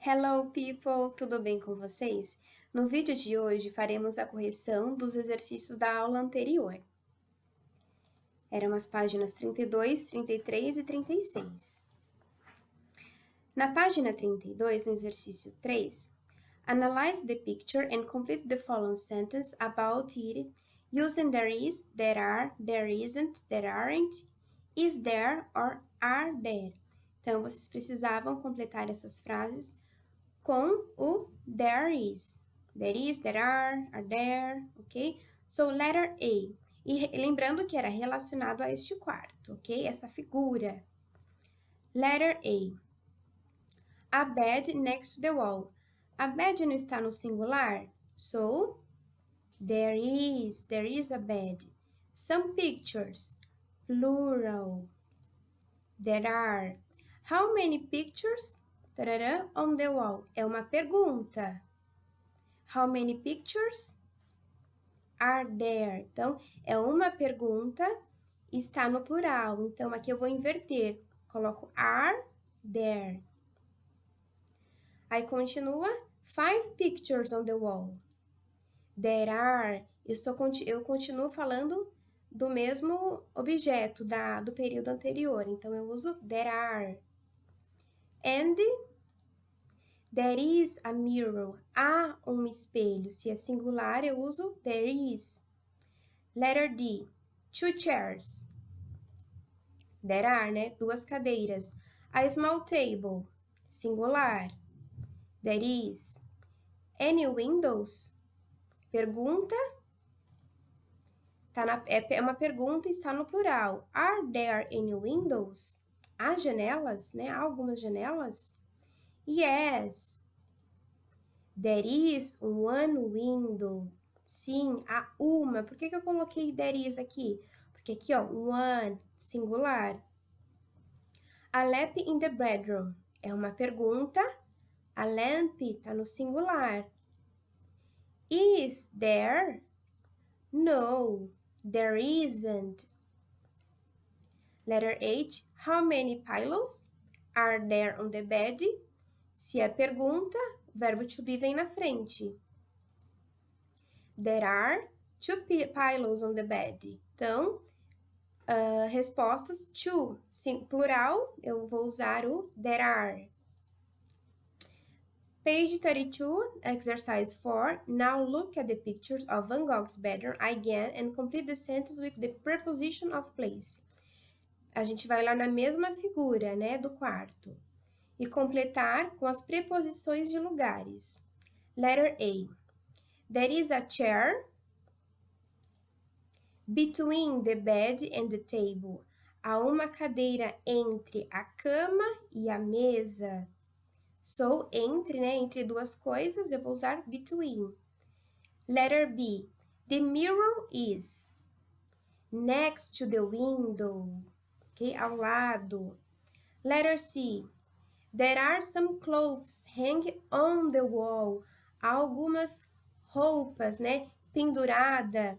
Hello people, tudo bem com vocês? No vídeo de hoje faremos a correção dos exercícios da aula anterior. Eram as páginas 32, 33 e 36. Na página 32, no exercício 3, analyze the picture and complete the following sentence about it using there is, there are, there isn't, there aren't, is there or are there. Então, vocês precisavam completar essas frases com o there is. There is, there are there, ok? So, letter A. E lembrando que era relacionado a este quarto, ok? Essa figura. Letter A. A bed next to the wall. A bed não está no singular? So, there is a bed. Some pictures, plural. There are. How many pictures? Tarará, on the wall. É uma pergunta. How many pictures are there? Então, é uma pergunta, está no plural. Então, aqui eu vou inverter. Coloco are there. Aí continua, 5 pictures on the wall. There are. Eu continuo falando do mesmo objeto do período anterior. Então, eu uso there are. And there is a mirror. Há um espelho. Se é singular, eu uso there is. Letter D. 2 chairs. There are, né? 2 cadeiras. A small table. Singular. There is. Any windows? Pergunta. É uma pergunta e está no plural. Are there any windows? Há janelas, né? Há algumas janelas? Yes. There is one window. Sim, há uma. Por que eu coloquei there is aqui? Porque aqui, ó, one, singular. A lamp in the bedroom. É uma pergunta. A lamp tá no singular. Is there? No, there isn't. Letter H. How many pillows are there on the bed? Se é pergunta, o verbo to be vem na frente. There are 2 pillows on the bed. Então, respostas to, sim, plural, eu vou usar o there are. Page 32, exercise 4. Now look at the pictures of Van Gogh's bedroom again and complete the sentence with the preposition of place. A gente vai lá na mesma figura, né, do quarto. E completar com as preposições de lugares. Letter A. There is a chair between the bed and the table. Há uma cadeira entre a cama e a mesa. So, entre, né, entre duas coisas, eu vou usar between. Letter B. The mirror is next to the window. Ok? Ao lado. Letter C. There are some clothes hanging on the wall. Há algumas roupas, né, pendurada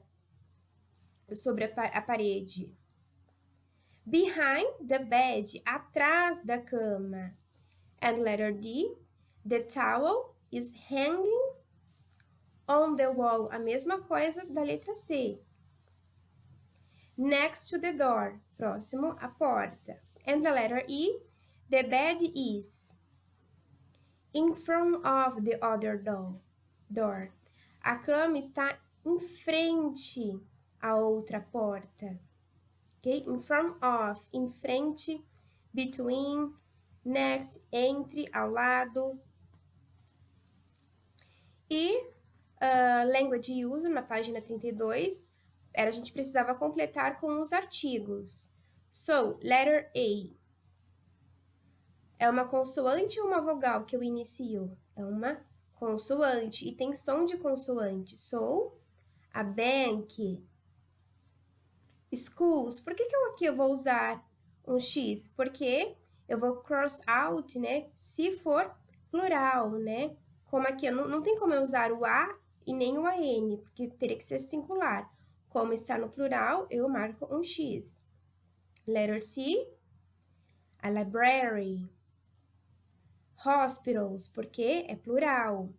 sobre a parede. Behind the bed, atrás da cama. And letter D, the towel is hanging on the wall. A mesma coisa da letra C. Next to the door, próximo à porta. And the letter E, the bed is in front of the other door. A cama está em frente à outra porta. Ok? In front of, em frente, between, next, entre, ao lado. E language use, na página 32, a gente precisava completar com os artigos. So, letter A. É uma consoante ou uma vogal que eu inicio? É uma consoante e tem som de consoante. So, a bank. Schools. Por que aqui eu vou usar um X? Porque eu vou cross out, né? Se for plural, né? Como aqui, não tem como eu usar o A e nem o AN, porque teria que ser singular. Como está no plural, eu marco um X. Letter C. A library. Hospitals, porque é plural.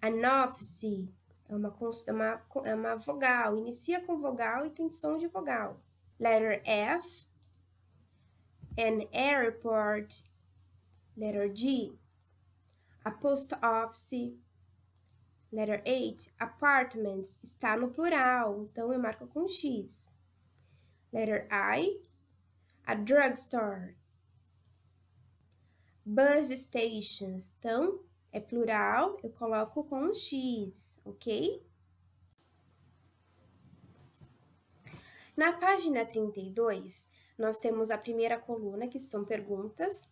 An office é uma vogal, inicia com vogal e tem som de vogal. Letter F, an airport. Letter G, a post office. Letter H, apartments, está no plural, então eu marco com X. Letter I, a drugstore. Bus stations, então é plural, eu coloco com X, ok? Na página 32, nós temos a primeira coluna, que são perguntas,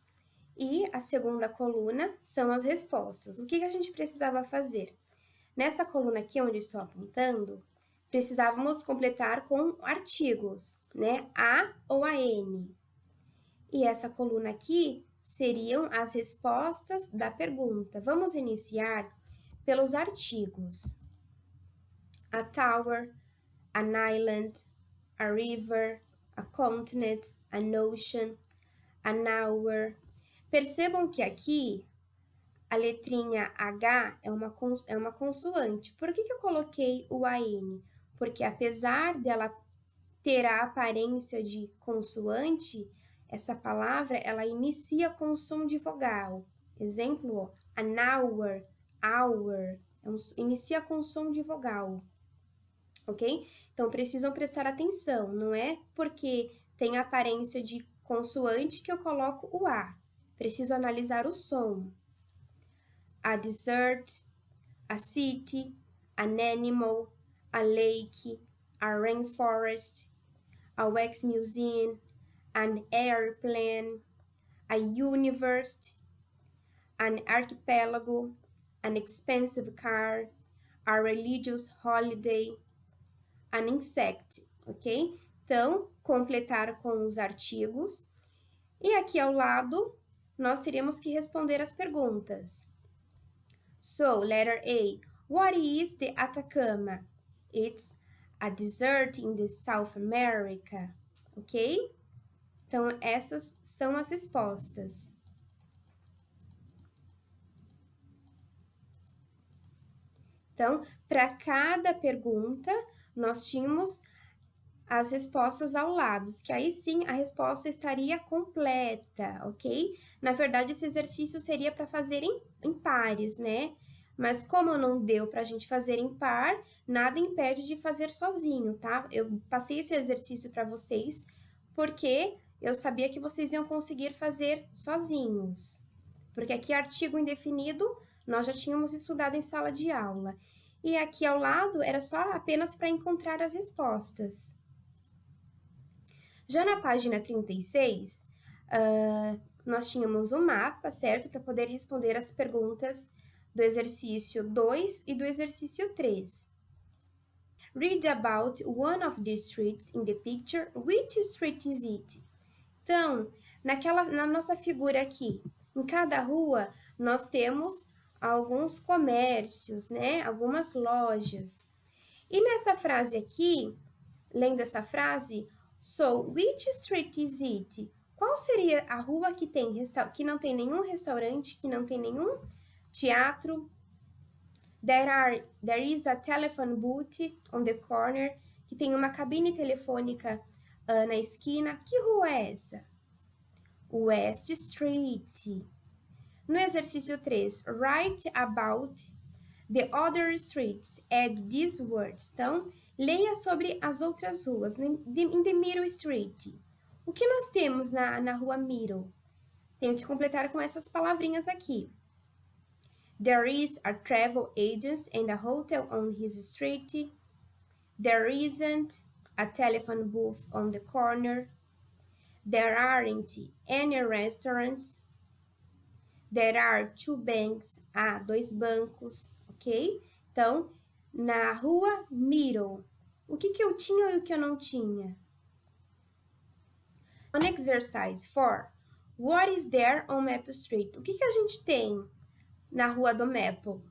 e a segunda coluna são as respostas. O que a gente precisava fazer? Nessa coluna aqui, onde estou apontando, precisávamos completar com artigos, né? A ou a N. E essa coluna aqui seriam as respostas da pergunta. Vamos iniciar pelos artigos. A tower, an island, a river, a continent, an ocean, an hour. Percebam que aqui a letrinha H é uma consoante. Por que eu coloquei o AN? Porque apesar dela ter a aparência de consoante, essa palavra ela inicia com som de vogal. Exemplo, an hour, hour, inicia com som de vogal. Ok? Então, precisam prestar atenção. Não é porque tem a aparência de consoante que eu coloco o A. Preciso analisar o som. A desert, a city, an animal, a lake, a rainforest, a wax museum, an airplane, a universe, an archipelago, an expensive car, a religious holiday, an insect, ok? Então, completar com os artigos. E aqui ao lado, nós teríamos que responder as perguntas. So, letter A, what is the Atacama? It's a desert in the South America, ok? Então, essas são as respostas. Então, para cada pergunta, nós tínhamos as respostas ao lado, que aí sim a resposta estaria completa, ok? Na verdade, esse exercício seria para fazer em pares, né? Mas como não deu para a gente fazer em par, nada impede de fazer sozinho, tá? Eu passei esse exercício para vocês porque eu sabia que vocês iam conseguir fazer sozinhos. Porque aqui, artigo indefinido, nós já tínhamos estudado em sala de aula. E aqui ao lado era só apenas para encontrar as respostas. Já na página 36, nós tínhamos um mapa, certo? Para poder responder as perguntas do exercício 2 e do exercício 3. Read about one of the streets in the picture. Which street is it? Então, na nossa figura aqui, em cada rua, nós temos alguns comércios, né? Algumas lojas. E nessa frase aqui, lendo essa frase, so, which street is it? Qual seria a rua que não tem nenhum restaurante, que não tem nenhum teatro? There is a telephone booth on the corner, que tem uma cabine telefônica na esquina. Que rua é essa? West Street. No exercício 3, write about the other streets. Add these words. Então, leia sobre as outras ruas. In the Middle Street. O que nós temos na rua Middle? Tenho que completar com essas palavrinhas aqui. There is a travel agency and a hotel on his street. There isn't a telephone booth on the corner. There aren't any restaurants. There are 2 banks. Há 2 bancos, ok? Então, na rua Middle, o que eu tinha e o que eu não tinha? On exercise 4, what is there on Maple Street? O que a gente tem na rua do Maple?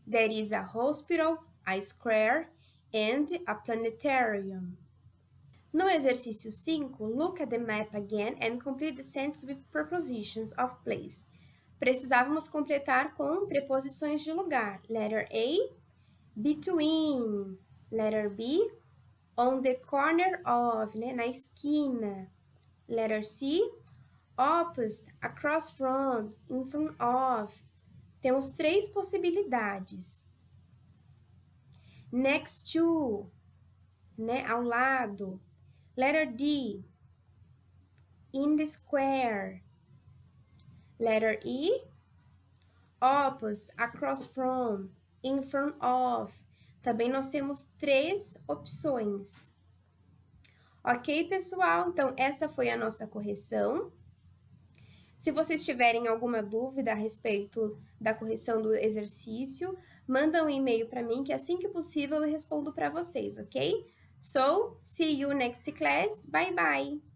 There is a hospital, a square, and a planetarium. No exercício 5, look at the map again and complete the sentence with prepositions of place. Precisávamos completar com preposições de lugar. Letter A, between. Letter B, on the corner of, né, na esquina. Letter C, opposite, across from, in front of. Temos 3 possibilidades. Next to, né, ao lado. Letter D, in the square. Letter E, opposite, across from, in front of. Também nós temos 3 opções. Ok, pessoal? Então, essa foi a nossa correção. Se vocês tiverem alguma dúvida a respeito da correção do exercício, manda um e-mail para mim, que assim que possível eu respondo para vocês, ok? So, see you next class. Bye, bye!